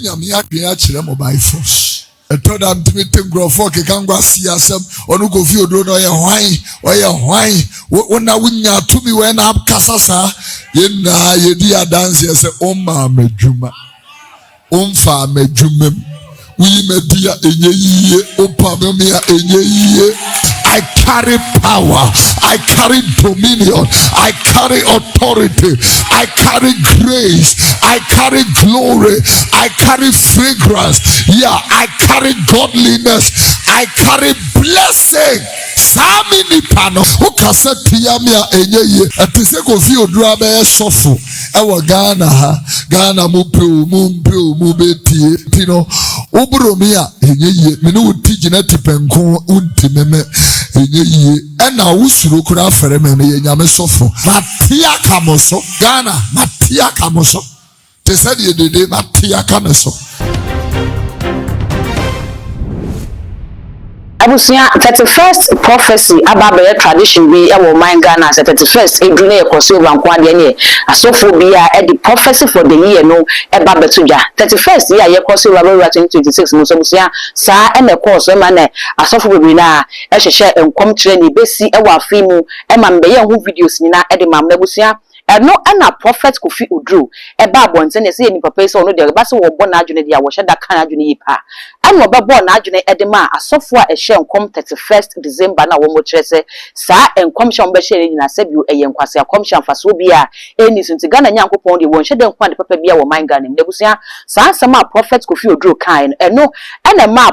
nyame adwen akyerɛ mobile phones. Told them to meet Grofo, Kangwa, see yourself, or no Kofi Oduro, or your wine. When I win ya to me when I'm Casasa, ye dear dance, yes, Oma Mejuma, Omfa Mejumem, we media in ye, Opamia in ye. I carry power, I carry dominion, I carry authority, I carry grace, I carry glory, I carry fragrance, I carry godliness, I carry blessing. Samini pano, who cassette Yamia enye, and to say Kofi Oduro be sofo, ewa Ghana mubeti, Pino, Obromia enye, minu tigineti penko unti meme. And now Owusu kura fere me nyame sofo matia kamoso Ghana matia kamoso te said ye de matia kamoso Abusia 31st prophecy about the tradition we our mind Ghana 31st edune ekosi obanko ade ne asofo bia e the prophecy for the year no eba betuja 31st year yekosi oba 2026 no so busia sa e na course e ma na asofo bebi na e hwehwe enkom kire ni besi e wa afimu e ma mbe ye hu videos ni na e de mam na busia no ana prophet Kofi Oduro eba abonte ne se ni papa se ono de ba se wo bo na adwene dia wo hye da kan adwene yipa ana obebo na adwene edema asofo a ehye enkom 31st December na wo mo kire se sa enkom hye ombe hye nyina se bi eye nkwase akom hye amfaso bi a eni sunti Ghana nyankopon de wo hye de nkwa de papa bi a wo man Ghana nebusia sa asema prophet Kofi Oduro kan no ana ma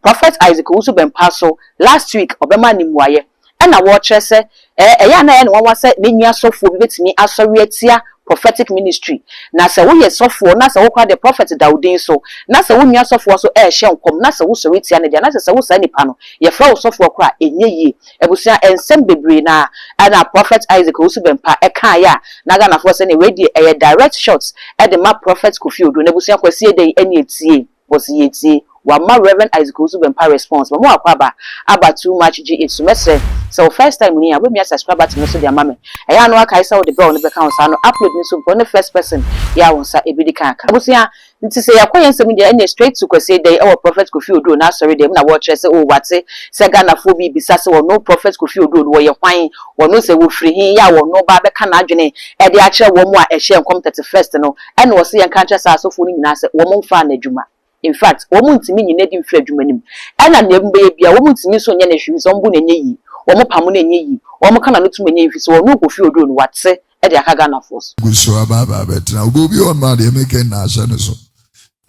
prophet Owusu Bempah so last week obema ni muaye ana wo kire se eya na ye no wa se ne nua sofo bi betimi asori atia prophetic ministry na se wo ye sofo na se wo kwa the prophet Daudin so na se wo nua sofo so hye nkom na se wo sori atia ne dia na se wo sa nipa no ye fra wo sofo kwa enye yi ebusia ensem bebre na ana prophet Owusu Bempah kan ya na Ghana fo se ne radio direct shots e de ma prophet Kofi Oduro nebusia kwasi eden eni etie bosi etie wa ma Reverend Owusu Bempah response mo akwaba aba too much G8 so message so first time ni we me subscribe to me so dia mama e ya no aka isa wo de bell no be kan so no upload ni so for the first person ya wonsa ebidi kan ka busia nti se yakoye nsem dia any straight to kwase dey our prophet Kofi Oduro na sorry dem na wo kire se o wate se Ghana fo bi bisa se wo no prophet Kofi Oduro wo ye hwan wo no se wo firi hin ya wo no ba be ka na adwene e de a kire wo mu a ehye enkom 31st no e na wo se ye kan kire sa asofo ni nyina se wo mo mfa na adwuma. In fact, woman to me in a different human, and I never be a woman to me so near shoes on Bune ye, or more Pamune ye, or more can I not too many if so no Kofi Oduro what say at the Hagana force. Good so about it now go beyond my American national so.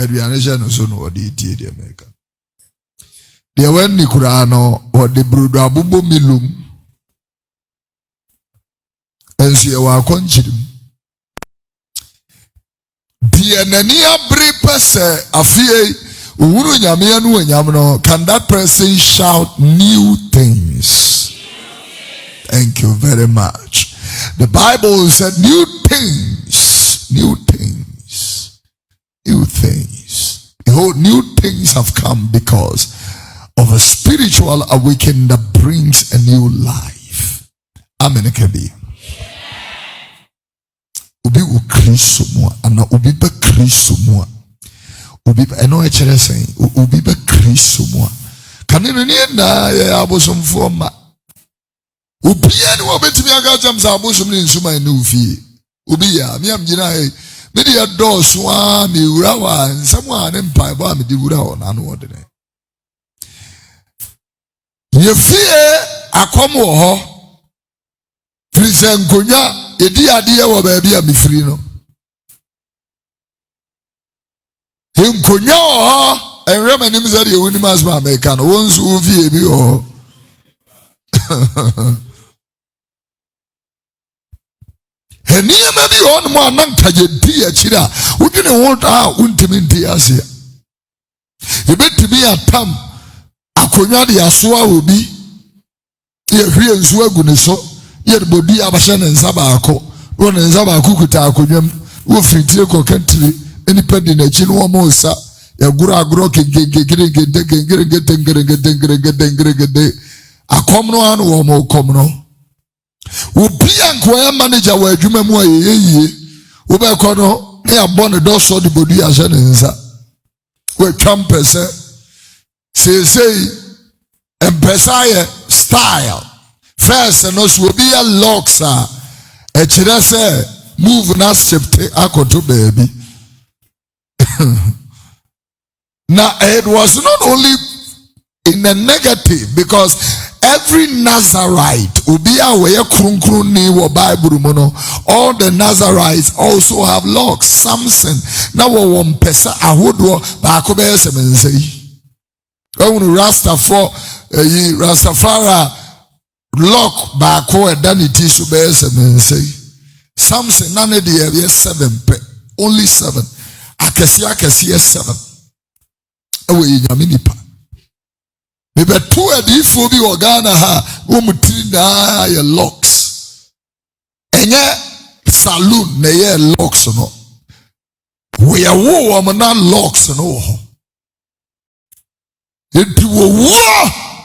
Adriana so no the American. There were Nikurano or the Bruda Bumbo Milum and see our country. Dianania brepese afie uru nyame anu enyam no can that person shout new things? Thank you very much. The Bible said new things, new things, new things. Behold, new things have come because of a spiritual awakening that brings a new life. Amen. Ubi ukristo mua ana ubi be kristo mua ubi eno e chere sen ubi be kristo mua kanene ne na ya abosomfo ma ubi ene wo betimi aga jam za abosom ne nsuma ne ufie ubi ya me amgina he me de doso a me wura wa nsam a ne mpa ba me de wura ho na no de ne ye fie akom wo ho frisen konya edi ade wo baabi a mefiri no nkonya o enrema nim za de woni mas ma America no won so vie bi o henia ma bi on mo ananka je di akira wodine wo da untimi ndi ase ebetimi atam akonya de aso a obi ye hwie nso agu ne so yet body abasha ne nsaba akọ wo ne nsaba akukuta akonwam wo fitire ko kantire eni pedi na chi no mo sa ya gura agro kegegegere akom no anu wo mo kom no wo bia nko ya manager wa adwuma mu ayeye wo be ko no ya bo ne do so de body asha ne nsa we champese say empesa style first no so be a locks a kire say move na shift akoto baby. Now it was not only in a negative, because every Nazarite ubia weye krun ni wo Bible mono, all the Nazarites also have locks. Samson na wo mpesa ahodo ba ko be semensei. When Rastafari lock ba ko edaniti so be semensei. Samson nane de 7 only 7. Akesi 7. Ewe nyame nipa. Maybe 2 adifo bi Ghana ha wo mutiri na ye locks. Enye saloon na ye locks no. We are wo na locks no ho. Enti wo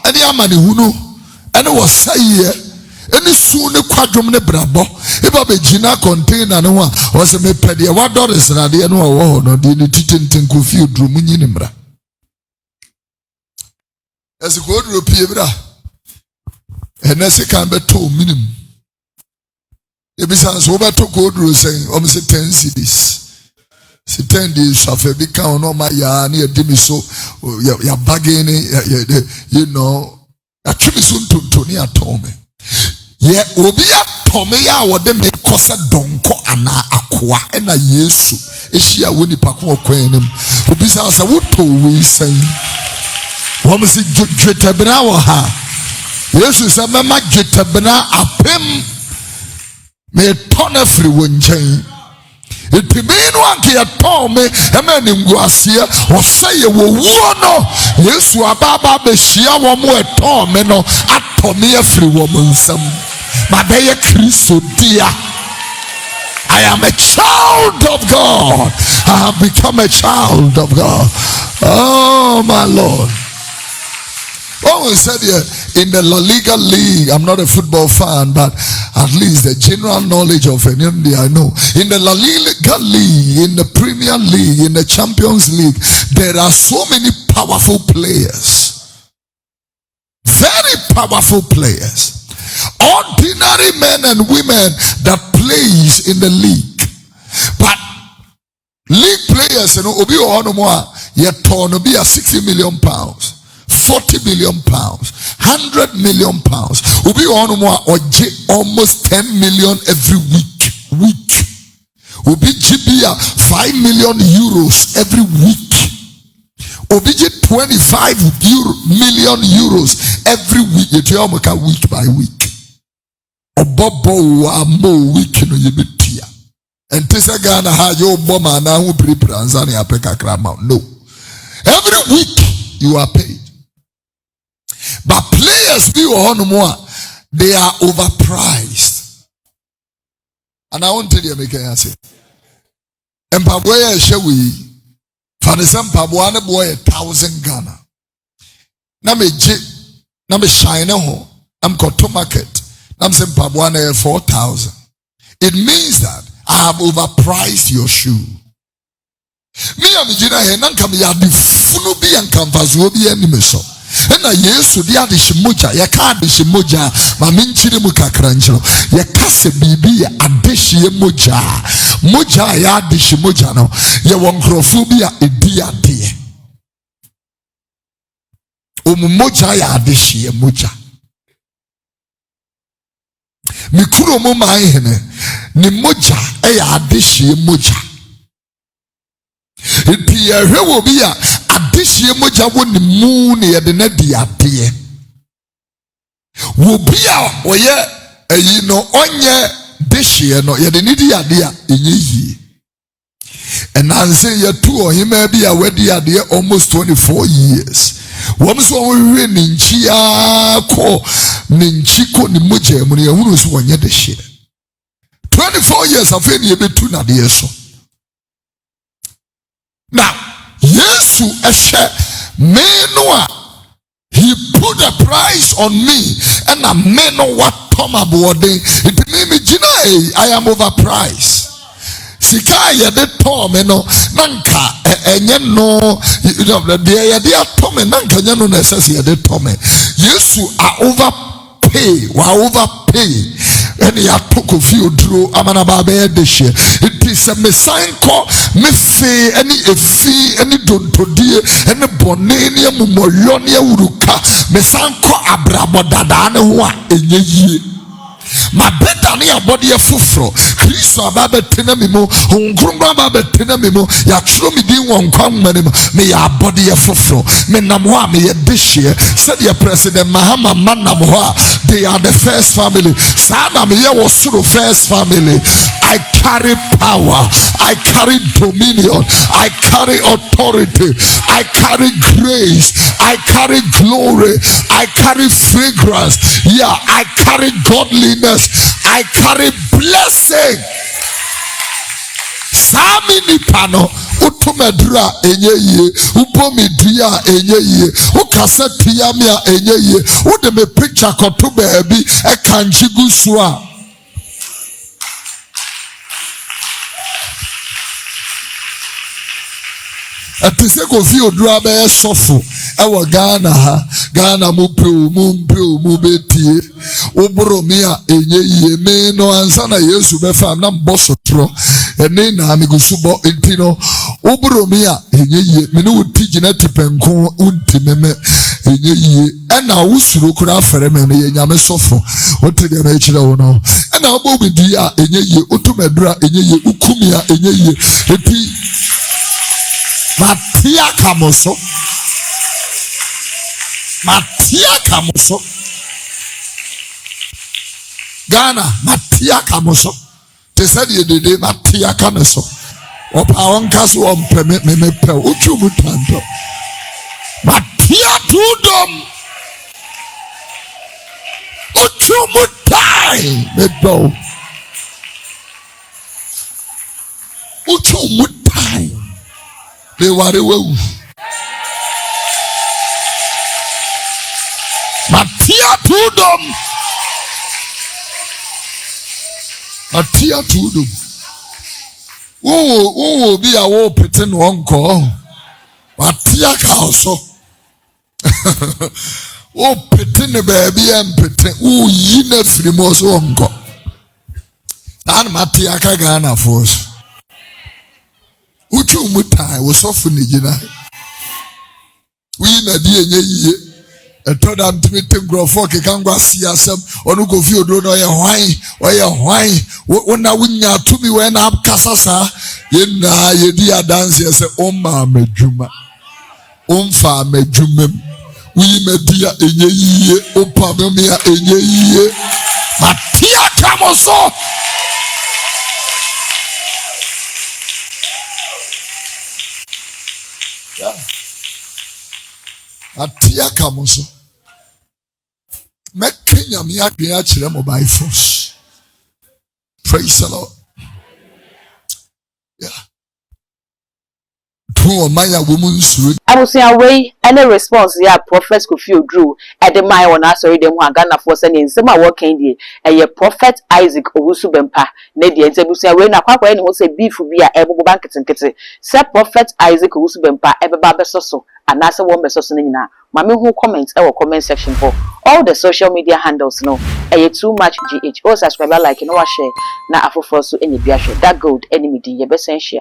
eni amane hunu eni wo saye eni su ne kwadwom ne brabo eba be gina container no a wo se me pede wa doris na de no wo no de ni titenten Kofi Oduro munyi ni mra. As a good Rupiebra, and as a can be told minimum. If it's as over to go through saying, almost 10 cities. 10 days of a big count on my yarn, near Dimiso, you're bagging, you know, a tribisun to Tony told me. Yeah, Obia Tomea, what they make Cosa Donko Ana Aqua, and a Yesu, is she a Winnie Paco Quanem, who besides a wood to we saying. Wọ́n sì jùtẹ̀bìnà wọ̀ ha. Yesu sẹ́ mẹ́ma jùtẹ̀bìnà apem. Mẹ́ tọ́nà firi wọ́n nkyɛn. Ìtìmí inú ànkì yẹ tọ́ mi. Ẹ̀mẹ́ ni ngu aseɛ. Ọ̀sẹ̀ yẹ wọ wúwo no. Yesu ababa bẹ̀hyia wọ́n mu ẹ̀tọ́ mi no. Atọ́ mi yẹ firi wọ́n mu nsam. Màbẹ́ yẹ Kristo díà. I am a child of God. I have become a child of God. Oh my Lord. Oh, we said here in the La Liga League, I'm not a football fan, but at least the general knowledge of India I know. In the La Liga League, in the Premier League, in the Champions League, there are so many powerful players. Very powerful players. Ordinary men and women that plays in the league. But league players, you know, obi onomoa ye turn be a 60 million pounds. 40 million pounds, 100 million pounds. Ubi onomoa oje almost 10 million every week. Ubi jibia 5 million euros every week. Ubi 25 million euros every week. You tell me week by week. Obobo wa mo week no yebetia. And tisa Ghana ha yo boma na hu prepranzani apeka krama. No. Every week you are paid. But players be on more, they are overpriced. And I want to tell you, make I say, and Paboya Shewi, for the same Pabuana boy 1,000 Ghana. Na me shine ho, I'm got to market. I'm saying Pabuana 4,000. It means that I have overpriced your shoe. Me am jina he nanka me ya de funu bi ankamfazo bi animeso. Na Yesu dia de shimoja ya ka de shimoja ma minchire mu kakra nchiro ya kase bibi ya adehye moja ya de shimoja no ya wonkrofo bi a edi ade moja ya adehye moja mikuro mo man hene ni moja ya adehye moja enti ya hwewo bi a adehye moja woni mu ne ye de na di ade wo bi a oye eyi no onye dehye no ye de ni di ade a enye yi enanse ye tu ohima bi a wadi ade almost 24 years wom so we ninchi akọ ninchi ko ni moja mu ne hunu so onye dehye 24 years afa ni ebetu na de so. Now, Yesu eshe me noa, he put a price on me, and I know what Tom aboarding. It made me jina I am overpriced. sika ye de tom no nanka enye no de ye de atom nanka nye no na sese ye de tom Yesu a overpay and ya Kofi Oduro amana ba be de hye it is a mesanko me fe any efi any dontodie any bone ne amumolyo ne awuruka mesanko abrabodada ne ho a enye yie my better ne abode afufro Kristo ababa tena memo onkrumba ababa tena memo ya tro mi din won kwamane me ya abode afufro me nam ho a me ye de hye said the president Mahama manam ho they are the first family sada me ye was the first family I carry power I carry dominion I carry authority I carry grace I carry glory I carry fragrance yeah I carry godliness I carry blessing Samini pano utumedra enye upomidria enye ukasetia mia enye ude me picture koto baby e kanjigu swa Atise Kofi Oduro abe sofo ewo Ghana mu betie oboro mi a enye yie me no ansa na Yesu be fa na mbosotro ene na amigusubo entino oboro mi a enye yie me no utigina tipenko untimeme enye yie ena Owusu kura afere me no ye nyame sofo otede na ekire wo no ena obo bidi a enye yie otumedura enye yie ukumi a enye yie eti Matia kamoso Ghana Matia kamoso te said ye de Matia kamoso opa onkaso ompe me pe uchumu tanto Matia tudom uchumu tai me do uchumu tai they were well. Matia tudum. Oh, be a war pretend one call. Matia also. Oh, pretend a baby and pretend. Oh, ye never most one call. And Matia Kagana force. Uchu mutai was often jina. We na die ye e to da ntimitem grofo ke kangwa si asem onu Kofi Oduro no ye hwan wona wunya tumi we na kasasa ye na ye di adanse ye se omma madwuma omfa madwumam wi media enye yiye opa me ya enye yiye matia kamoso Atia kamoso mekenya mi adwen a kire mobile phones. Praise the Lord. Yeah. I will say away any response ya Prophet Kofi Oduro at the my one sorry them who Ghana for sending some working day a Prophet Isaac Owusu Bempah Nedi and Sebusia when a papa and who say beef will be a able banket and kitty. Say Prophet Isaac Owusu Bempah ever babesoso and answer one besosonina. Mammy who comments our comment section for all the social media handles no a too much GH or subscriber like no share na afo for so any biashe that gold enemy di ye best share.